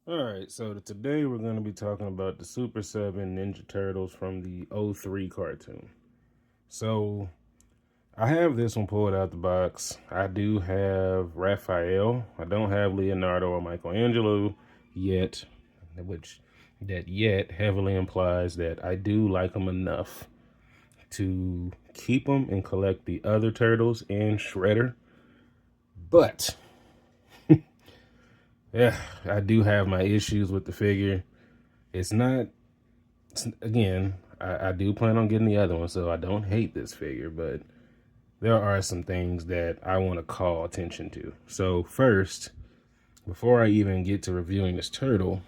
Alright, so today we're going to be talking about the Super 7 Ninja Turtles from the '03 cartoon. So, I have this one pulled out the box. I do have Raphael. I don't have Leonardo or Michelangelo yet, which that yet heavily implies that I do like them enough to keep them and collect the other turtles and Shredder. But yeah, I do have my issues with the figure. It's not, again, I do plan on getting the other one, so I don't hate this figure, but there are some things that I want to call attention to. So first, before I even get to reviewing this turtle,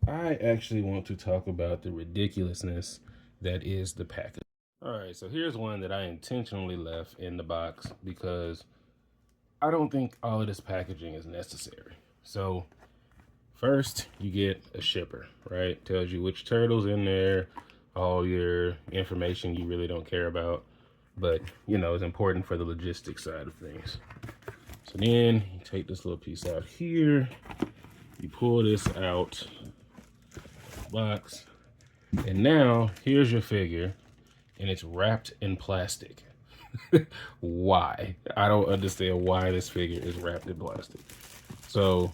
I actually want to talk about the ridiculousness that is the package. All right, so here's one that I intentionally left in the box because I don't think all of this packaging is necessary. So first, you get a shipper, right? Tells you which turtle's in there, all your information you really don't care about, but you know, it's important for the logistics side of things. So then you take this little piece out here, you pull this out of the box, and now here's your figure, and it's wrapped in plastic. Why? I don't understand why this figure is wrapped in plastic. So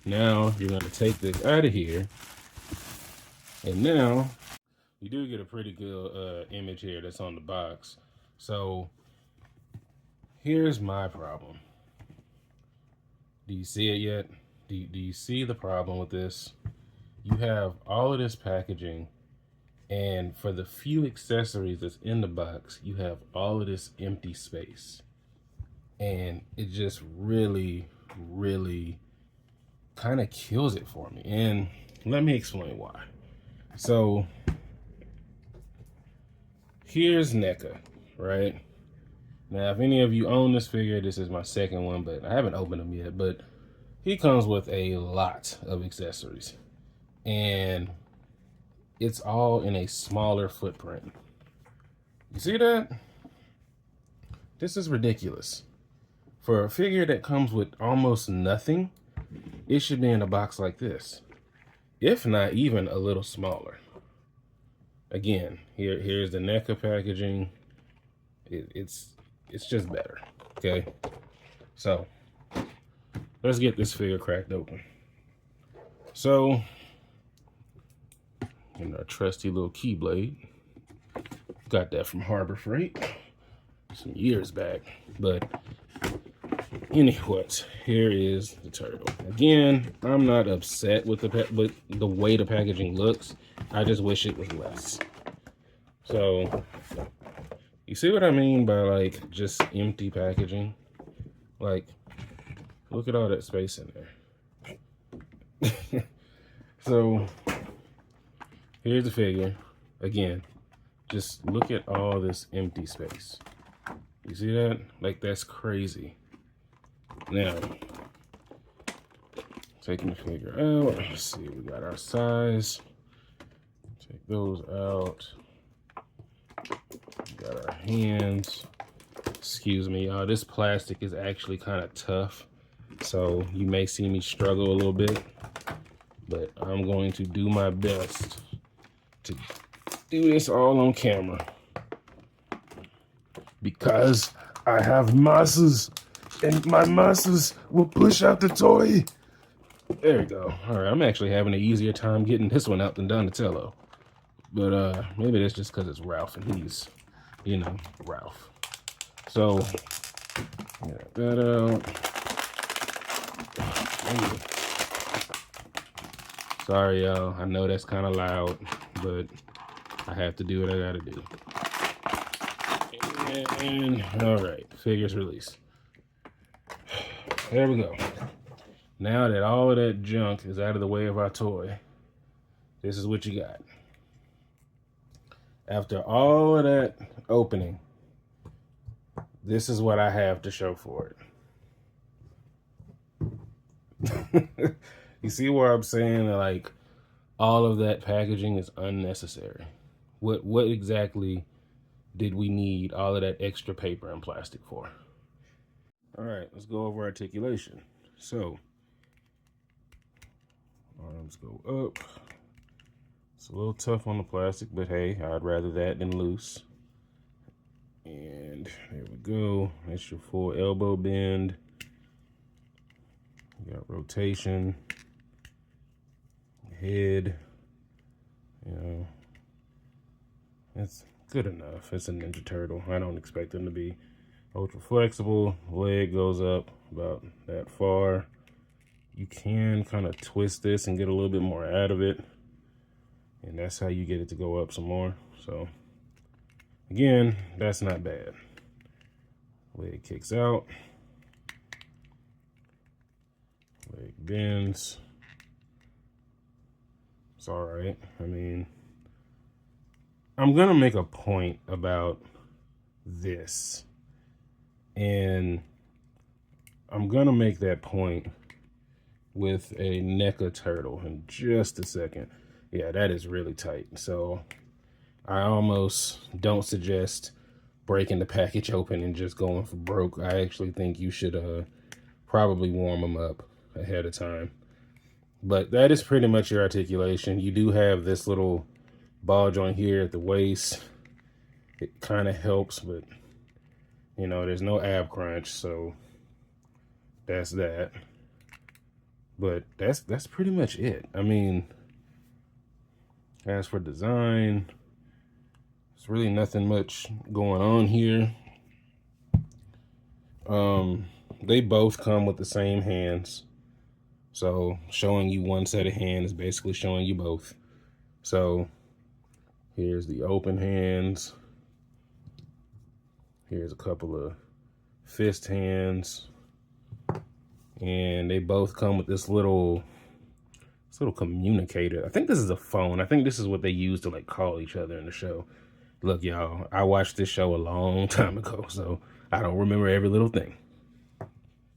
now you're going to take this out of here, and now you do get a pretty good image here that's on the box. So here's my problem. Do you see it yet? Do you see the problem with this? You have all of this packaging, and for the few accessories that's in the box, you have all of this empty space. And it just really, really kind of kills it for me. And let me explain why. So here's NECA, right? Now, if any of you own this figure, this is my second one, but I haven't opened them yet. But he comes with a lot of accessories, and it's all in a smaller footprint. You see that? This is ridiculous. For a figure that comes with almost nothing, it should be in a box like this, if not even a little smaller. Again, here's the NECA packaging. It's just better. Okay, so let's get this figure cracked open. So, and our trusty little keyblade, got that from Harbor Freight some years back. But anyways, here is the turtle. Again, I'm not upset with the way the packaging looks. I just wish it was less. So, you see what I mean by like just empty packaging? Like, look at all that space in there. So, here's the figure. Again, just look at all this empty space. You see that? Like, that's crazy. Now, taking the figure out. Let's see, we got our size. Take those out. We got our hands. Excuse me, y'all. This plastic is actually kind of tough, so you may see me struggle a little bit, but I'm going to do my best to do this all on camera because I have muscles, and my muscles will push out the toy. There we go. All right, I'm actually having an easier time getting this one out than Donatello. But maybe that's just because it's Ralph and he's, you know, Ralph. So, get that out. Sorry, y'all. I know that's kind of loud, but I have to do what I gotta do. And all right, figure's released. There we go. Now that all of that junk is out of the way of our toy, this is what you got. After all of that opening, this is what I have to show for it. You see where I'm saying that, like, all of that packaging is unnecessary. What exactly did we need all of that extra paper and plastic for? All right, let's go over articulation. So, arms go up. It's a little tough on the plastic, but hey, I'd rather that than loose. And there we go. That's your full elbow bend. You got rotation, head, you know. It's good enough. It's a Ninja Turtle. I don't expect them to be ultra flexible. Leg goes up about that far. You can kind of twist this and get a little bit more out of it. And that's how you get it to go up some more. So again, that's not bad. Leg kicks out. Leg bends. It's all right. I mean, I'm going to make a point about this. And I'm going to make that point with a NECA turtle in just a second. Yeah, that is really tight. So I almost don't suggest breaking the package open and just going for broke. I actually think you should probably warm them up ahead of time. But that is pretty much your articulation. You do have this little ball joint here at the waist. It kind of helps, but you know, there's no ab crunch, so that's that. But that's pretty much it. I mean, as for design, there's really nothing much going on here. They both come with the same hands. So showing you one set of hands is basically showing you both. So here's the open hands. Here's a couple of fist hands. And they both come with this little communicator. I think this is a phone. I think this is what they use to like call each other in the show. Look, y'all, I watched this show a long time ago, so I don't remember every little thing.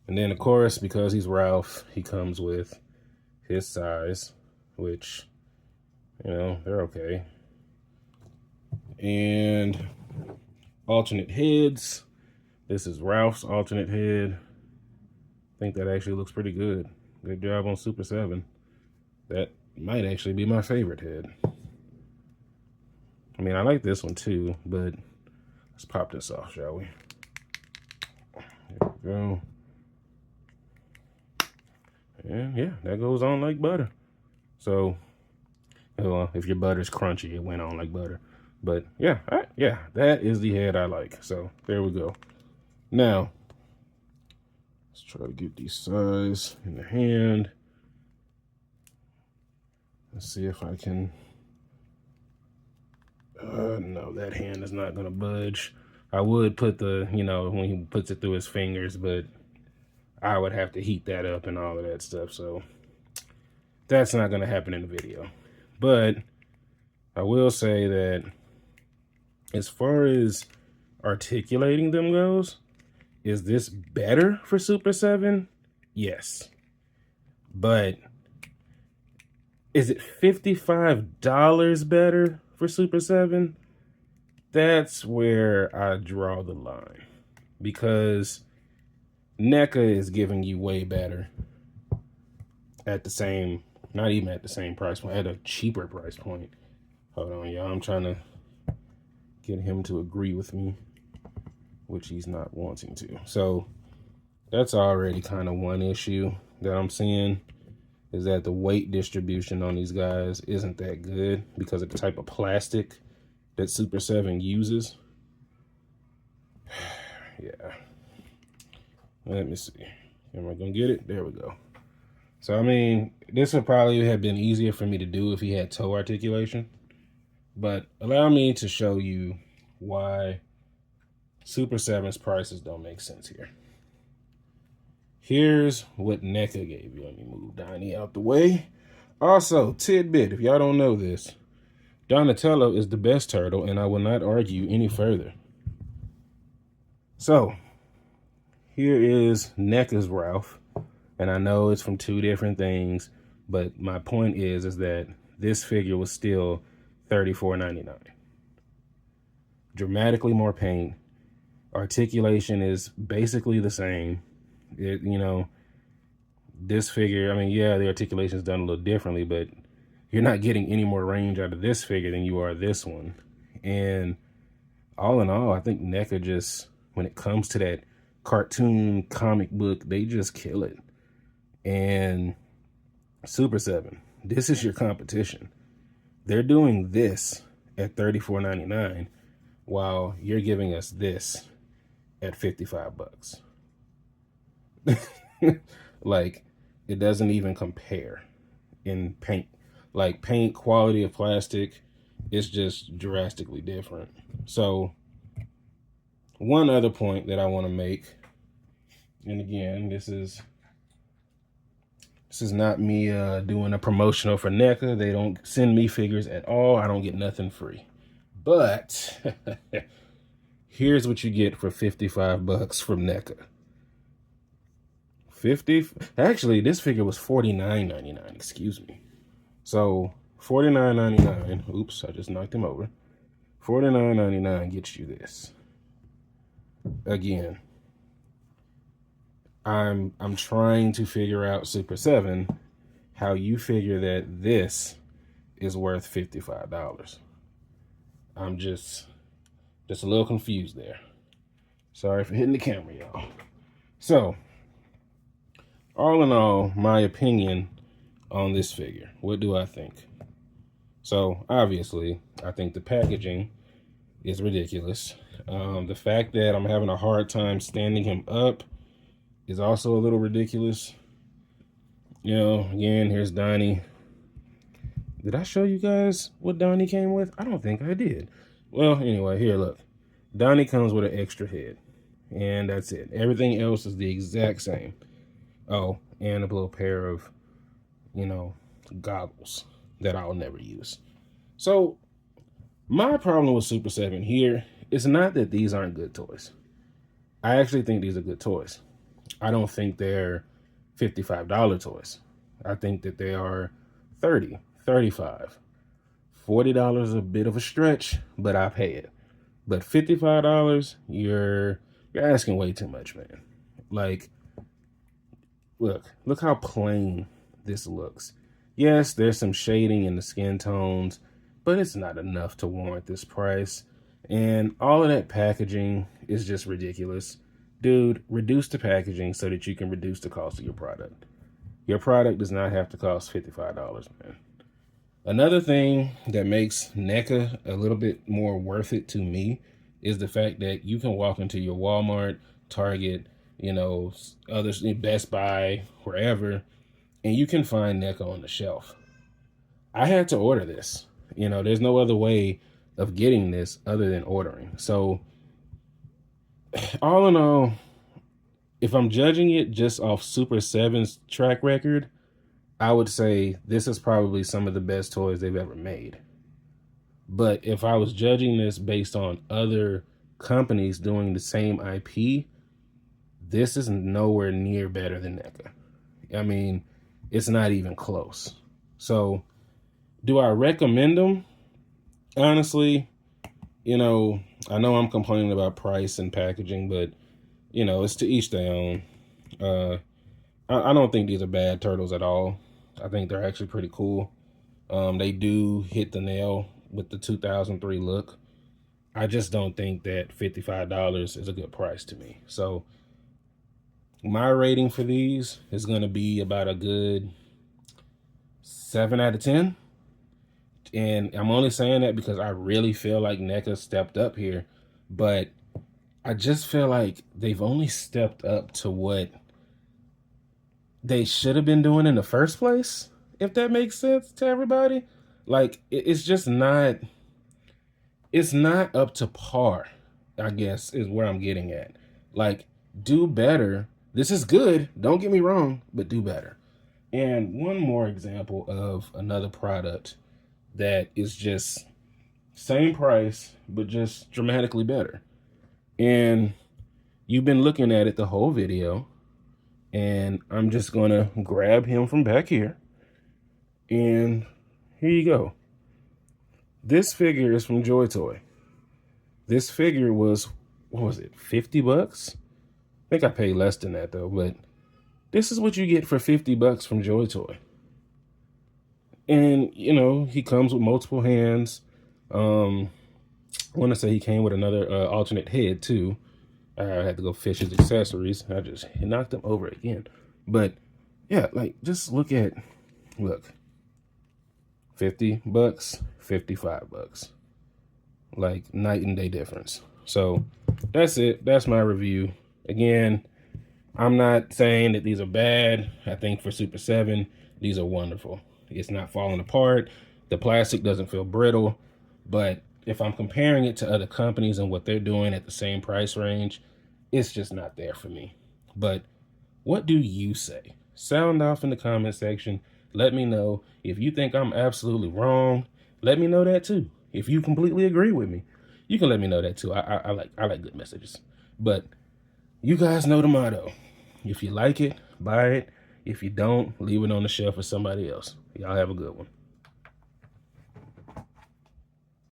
And then, of course, because he's Ralph, he comes with his size, which, you know, they're okay. And alternate heads. This is Ralph's alternate head. I think that actually looks pretty good. Good job on Super 7. That might actually be my favorite head. I mean, I like this one too, but let's pop this off, shall we? There we go. And yeah, that goes on like butter. So, well, if your butter's crunchy, it went on like butter. But yeah, yeah, that is the head I like. So there we go. Now, let's try to get the size in the hand. Let's see if I can. No, that hand is not gonna budge. I would put the, you know, when he puts it through his fingers, but I would have to heat that up and all of that stuff. So that's not gonna happen in the video. But I will say that as far as articulating them goes, is this better for Super 7? Yes. But is it $55 better for Super 7? That's where I draw the line. Because NECA is giving you way better at the same, not even at the same price point, at a cheaper price point. Hold on, y'all. I'm trying to get him to agree with me, which he's not wanting to. So that's already kind of one issue that I'm seeing, is that the weight distribution on these guys isn't that good because of the type of plastic that Super 7 uses. Yeah. Let me see. Am I gonna get it? There we go. So, I mean, this would probably have been easier for me to do if he had toe articulation. But allow me to show you why Super 7's prices don't make sense here. Here's what NECA gave you. Let me move Donnie out the way. Also, tidbit, if y'all don't know this, Donatello is the best turtle, and I will not argue any further. So, here is NECA's Ralph, and I know it's from two different things, but my point is that this figure was still $34.99. Dramatically more paint. Articulation is basically the same. You know, this figure, I mean, yeah, the articulation is done a little differently, but you're not getting any more range out of this figure than you are this one. And all in all, I think NECA just, when it comes to that cartoon comic book, they just kill it. And Super 7, this is your competition. They're doing this at $34.99 while you're giving us this at $55. Like, it doesn't even compare in paint. Like, paint quality of plastic is just drastically different. So one other point that I want to make, and again, this is not me doing a promotional for NECA. They don't send me figures at all. I don't get nothing free. But here's what you get for $55 from NECA. Actually, this figure was $49.99, excuse me. So $49.99, oops, I just knocked him over. $49.99 gets you this. Again, I'm trying to figure out, Super 7, how you figure that this is worth $55. I'm just a little confused there. Sorry for hitting the camera, y'all. So, all in all, my opinion on this figure. What do I think? So, obviously, I think the packaging is ridiculous. The fact that I'm having a hard time standing him up is also a little ridiculous. You know, again, here's Donnie. Did I show you guys what Donnie came with? I don't think I did. Well, anyway, here, look. Donnie comes with an extra head. And that's it. Everything else is the exact same. Oh, and a little pair of, you know, goggles that I'll never use. So, my problem with Super 7 here is not that these aren't good toys. I actually think these are good toys. I don't think they're $55 toys. I think that they are $30, $35. $40 is a bit of a stretch, but I pay it. But $55, you're asking way too much, man. Like, look how plain this looks. Yes, there's some shading in the skin tones, but it's not enough to warrant this price. And all of that packaging is just ridiculous. Dude, reduce the packaging so that you can reduce the cost of your product. Your product does not have to cost $55, man. Another thing that makes NECA a little bit more worth it to me is the fact that you can walk into your Walmart, Target, you know, others, Best Buy, wherever, and you can find NECA on the shelf. I had to order this. You know, there's no other way of getting this other than ordering. So, all in all, if I'm judging it just off Super 7's track record, I would say this is probably some of the best toys they've ever made. But if I was judging this based on other companies doing the same IP, this is nowhere near better than NECA. I mean, it's not even close. So, do I recommend them? Honestly, you know, I know I'm complaining about price and packaging, but, you know, it's to each their own. I don't think these are bad turtles at all. I think they're actually pretty cool. They do hit the nail with the 2003 look. I just don't think that $55 is a good price to me. So my rating for these is going to be about a good 7 out of 10. And I'm only saying that because I really feel like NECA stepped up here. But I just feel like they've only stepped up to what they should have been doing in the first place, if that makes sense to everybody. Like, it's just not, it's not up to par, I guess, is where I'm getting at. Like, do better. This is good, don't get me wrong, but do better. And one more example of another product that is just same price, but just dramatically better. And you've been looking at it the whole video, and I'm just gonna grab him from back here. And here you go. This figure is from Joy Toy. This figure was, what was it, $50? I think I paid less than that though, but This is what you get for $50 from Joy Toy. And, you know, he comes with multiple hands. I want to say he came with another alternate head, too. I had to go fish his accessories. I just knocked him over again. But, yeah, like, just look, 50 bucks, 55 bucks. Like, night and day difference. So, that's it. That's my review. Again, I'm not saying that these are bad. I think for Super 7, these are wonderful. It's not falling apart. The plastic doesn't feel brittle. But if I'm comparing it to other companies and what they're doing at the same price range, it's just not there for me. But what do you say? Sound off in the comment section. Let me know. If you think I'm absolutely wrong, let me know that too. If you completely agree with me, you can let me know that too. I like good messages. But you guys know the motto. If you like it, buy it. If you don't, leave it on the shelf for somebody else. Y'all have a good one.